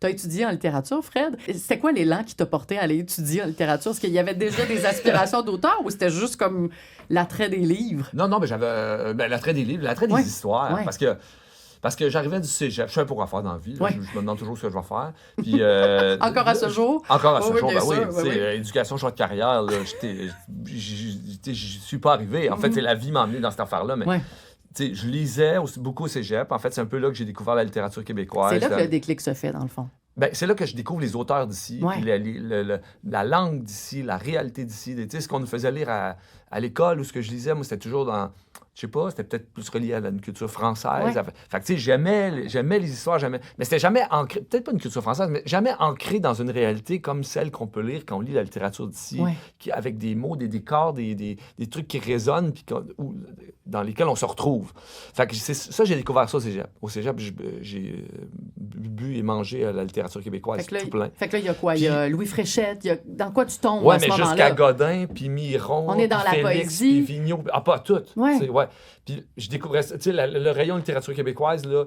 Tu as étudié en littérature, Fred. C'était quoi l'élan qui t'a porté à aller étudier en littérature? Est-ce qu'il y avait déjà des aspirations d'auteur ou c'était juste comme l'attrait des livres? Non, mais j'avais l'attrait des livres, l'attrait des histoires. Ouais. Parce que j'arrivais du cégep, je savais pas quoi faire dans la vie. Là. Ouais. Je me demande toujours ce que je vais faire. Puis, Encore à ce jour? Encore à ce jour, bien ben oui. sûr, Tu sais, éducation, choix de carrière, là, j'y suis pas arrivé. En fait, c'est la vie m'a emmené dans cette affaire-là. Mais je lisais beaucoup au cégep. En fait, c'est un peu là que j'ai découvert la littérature québécoise. C'est là que le déclic se fait, dans le fond. Ben, c'est là que je découvre les auteurs d'ici, puis la langue d'ici, la réalité d'ici. Tu sais, ce qu'on nous faisait lire à l'école ou ce que je lisais, moi, c'était toujours dans... Je sais pas, c'était peut-être plus relié à une culture française. Fait que, tu sais, j'aimais les histoires, mais c'était jamais ancré, peut-être pas une culture française, mais jamais ancré dans une réalité comme celle qu'on peut lire quand on lit la littérature d'ici, avec des mots, des décors, des trucs qui résonnent, puis dans lesquels on se retrouve. Fait que ça, j'ai découvert ça au cégep. Au cégep, j'ai bu et mangé la littérature québécoise tout plein. Fait que là, il y a quoi? Il y a Louis Fréchette, dans quoi tu tombes à ce moment-là? Jusqu'à Godin, puis Miron, on est dans puis la Félix, poésie. puis Vigneault. Ah, pas tout. Puis je découvrais ça. Tu sais, le rayon littérature québécoise, là,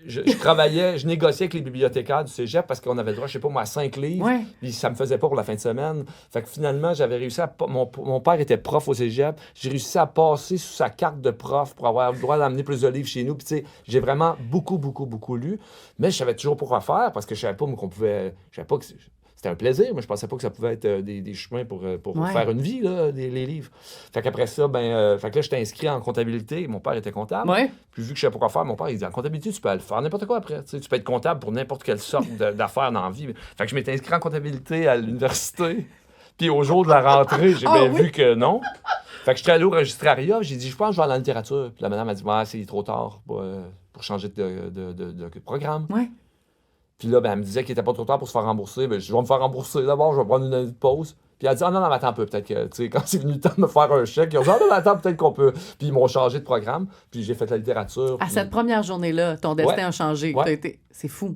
je travaillais, je négociais avec les bibliothécaires du cégep parce qu'on avait le droit, je sais pas moi, à 5 livres. Puis ça me faisait pas pour la fin de semaine. Fait que finalement, j'avais réussi à... Mon père était prof au cégep. J'ai réussi à passer sous sa carte de prof pour avoir le droit d'amener plus de livres chez nous. Puis tu sais, j'ai vraiment beaucoup lu. Mais je savais toujours pas quoi faire parce que je savais pas qu'on pouvait... Je savais pas que... C'était un plaisir, mais je pensais pas que ça pouvait être des chemins pour faire une vie, là, les livres. Fait qu'après ça, fait que là, j'étais inscrit en comptabilité. Mon père était comptable. Puis vu que je savais pas quoi faire, mon père, il dit, en comptabilité, tu peux aller faire n'importe quoi après. Tu peux être comptable pour n'importe quelle sorte d'affaires dans la vie. Fait que je m'étais inscrit en comptabilité à l'université. Puis au jour de la rentrée, j'ai bien vu que non. Fait que j'étais allé au registrariat. J'ai dit, je pense que je vais aller en littérature. Puis la madame a dit, c'est trop tard pour changer de programme. Puis là, elle me disait qu'il n'était pas trop tard pour se faire rembourser. Ben, je vais me faire rembourser d'abord, je vais prendre une année de pause. Puis elle a dit, non, attends un peu, peut-être que, tu sais, quand c'est venu le temps de me faire un chèque, ils ont dit, non, attends, peut-être qu'on peut. Puis ils m'ont changé de programme, puis j'ai fait la littérature. À cette première journée-là, ton destin a changé. C'est fou.